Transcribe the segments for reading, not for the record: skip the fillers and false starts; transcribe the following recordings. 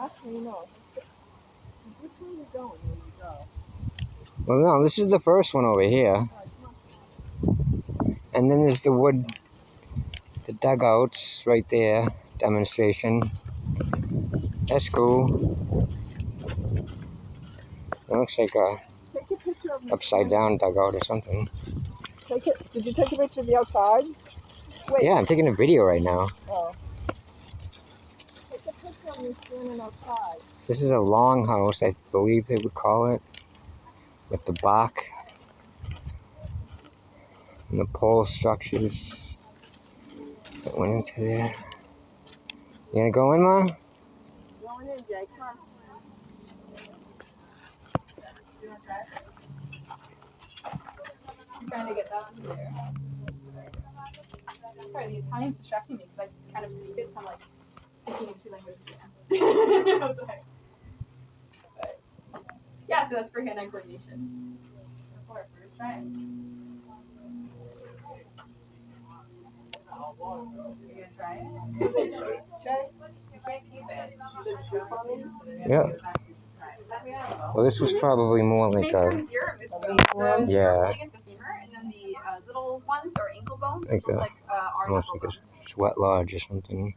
Actually, no. Which way are you going when you go? Well, no, this is the first one over here. And then there's the wood, the dugouts right there, demonstration. That's cool. It looks like a Take a picture of me. upside down dugout or something. Take it. Did you take a picture of the outside? Wait. Yeah, I'm taking a video right now. Oh. Take a picture of me standing outside. This is a longhouse, I believe they would call it, with the bark and the pole structures that went into there. You gonna go in, Ma? Going in, Jay. Come on. You want to try it? I'm trying to get that one there. Sorry, the Italian's distracting me because I kind of speak it, so I'm like thinking of two languages. Yeah. But, yeah, so that's for hand-eye coordination. For our first try. You're gonna try it? Did sleep, Jay? You can't keep it. Did sleep on these? Yeah. Well, this was probably more like a, The yeah, thing is the femur, and then the little ones are ankle bones. like Look a, like our almost knuckle like bones. a sweat lodge or something.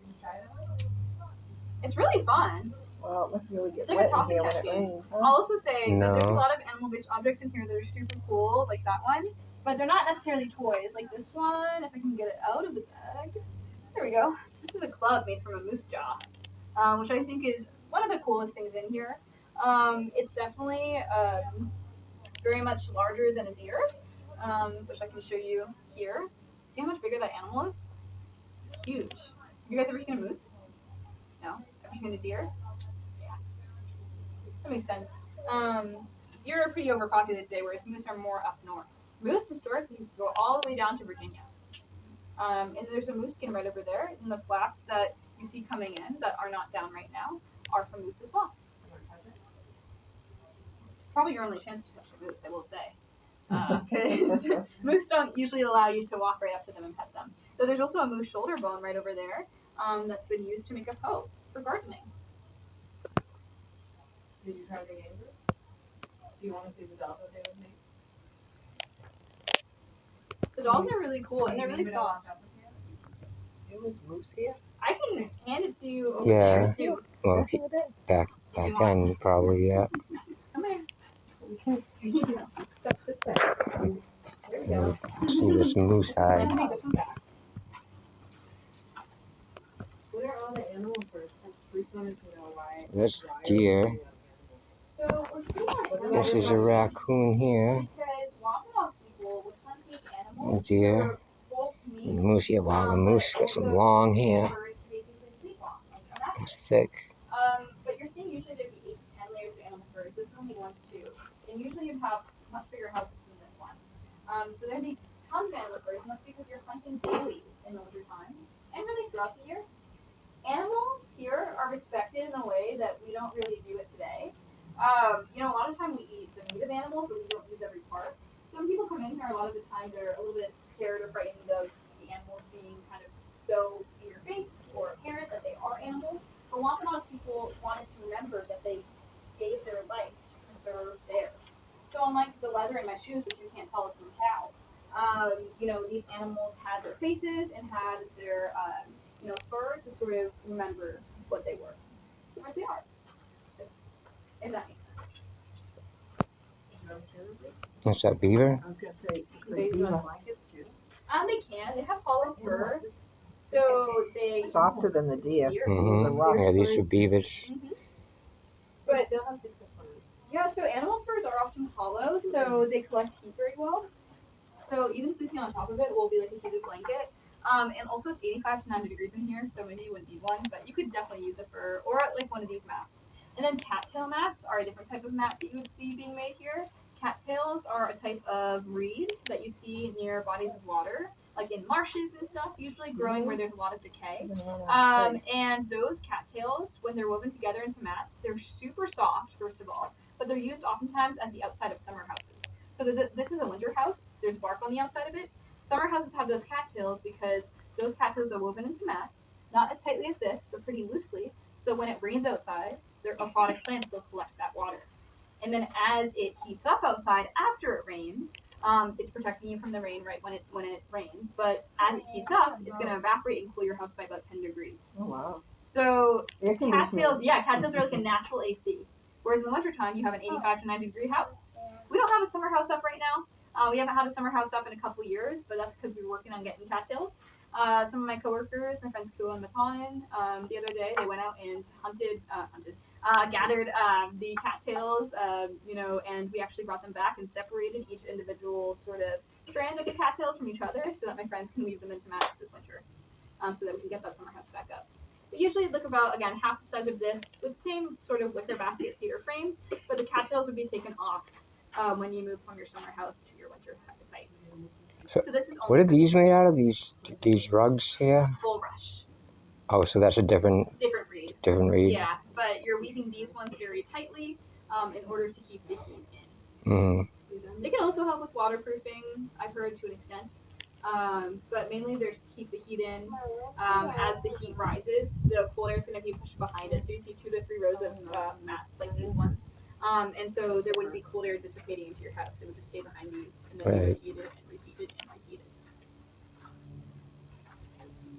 It's really fun. Well, it must really get It's like wet a in tossing here when it cascade. rains, I'll huh? also say that there's a No. lot of animal-based objects in here that are super cool, like that one, but they're not necessarily toys. Like this one, if I can get it out of the bag. There we go. This is a club made from a moose jaw, which I think is one of the coolest things in here. It's definitely very much larger than a deer, which I can show you here. See how much bigger that animal is? It's huge. Have you guys ever seen a moose? No? Ever seen a deer? That makes sense. Deer are pretty overpopulated today, whereas moose are more up north. Moose historically go all the way down to Virginia. And there's a moose skin right over there, and the flaps that you see coming in that are not down right now are from moose as well. Probably your only chance to touch a moose, I will say. Because moose don't usually allow you to walk right up to them and pet them. So there's also a moose shoulder bone right over there that's been used to make a hoe for gardening. Did you try the neighbors? Do you want to see the dolls that they would make? The dolls are really cool, and they're really soft. There was moose here? I can hand it to you over Yeah. there, too. Well, Back in the day? back then, probably, yeah. Come here. We can accept this back. There we go. See this moose hide. What are all the animals first? We just wanted to know why. That's deer. So we're seeing on This is a raccoon here. because Wampanoag people would hunt these animals Deer. for both meat And moose here. Wow, the moose got some long hair. birds to basically sleep on. Like It's thick. but you're seeing usually there'd be 8 to 10 layers of animal furs. This is only 1 to 2. And usually you'd have much bigger houses than this one. So there'd be tons of animal furs, and that's because you're hunting daily in the wintertime and really throughout the year. Animals here are respected in a way that we don't really do it today. A lot of time we eat the meat of animals, but we don't use every part. So when people come in here, a lot of the time they're a little bit scared or frightened of the animals being kind of so in your face or apparent that they are animals. But Wampanoag people wanted to remember that they gave their life to preserve theirs. So unlike the leather in my shoes, which you can't tell is from a cow, these animals had their faces and had their fur to sort of remember what they were, what they are. If that makes sense. What's that, beaver? I was going to say, they use blankets too. They can. They have hollow fur, so they Softer than the deer. Mm-hmm. Yeah, these are beavers. But yeah, so animal furs are often hollow, so they collect heat very well. So even sleeping on top of it will be like a heated blanket. And also it's 85 to 90 degrees in here, so maybe you wouldn't need one, but you could definitely use a fur or like one of these mats. And then cattail mats are a different type of mat that you would see being made here. Cattails are a type of reed that you see near bodies of water, like in marshes and stuff, usually growing where there's a lot of decay. And those cattails, when they're woven together into mats, they're super soft, first of all, but they're used oftentimes as the outside of summer houses. So this is a winter house. There's bark on the outside of it. Summer houses have those cattails because those cattails are woven into mats, not as tightly as this, but pretty loosely, So when it rains outside, their aquatic plants will collect that water. And then as it heats up outside after it rains, it's protecting you from the rain right when it rains. But as it heats up, it's going to evaporate and cool your house by about 10 degrees. Oh wow. So Air cattails, conditioning. cattails are like a natural AC. Whereas in the wintertime, you have an 85 to 90 degree house. We don't have a summer house up right now. We haven't had a summer house up in a couple years, but that's because we were working on getting cattails. Some of my coworkers, my friends Kua and Matan, the other day they went out and gathered the cattails, and we actually brought them back and separated each individual sort of strand of the cattails from each other so that my friends can weave them into mats this winter, so that we can get that summer house back up. But usually look about, again, half the size of this with the same sort of wicker basket cedar frame, but the cattails would be taken off when you move from your summer house to your winter site. So this is what are these made out of? These rugs here? bulrush. Oh, so that's a different Reed. reed. Yeah, but you're weaving these ones very tightly in order to keep the heat in. Mm. They can also help with waterproofing, I've heard, to an extent. But mainly they're just to keep the heat in. As the heat rises, the cold air is going to be pushed behind it. So you see 2 to 3 rows of mats like these ones. And so there wouldn't be cold air dissipating into your house. It would just stay behind these and then Right. reheated and reheated and reheated.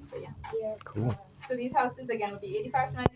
But yeah. Cool. So these houses, again, would be 85 to 90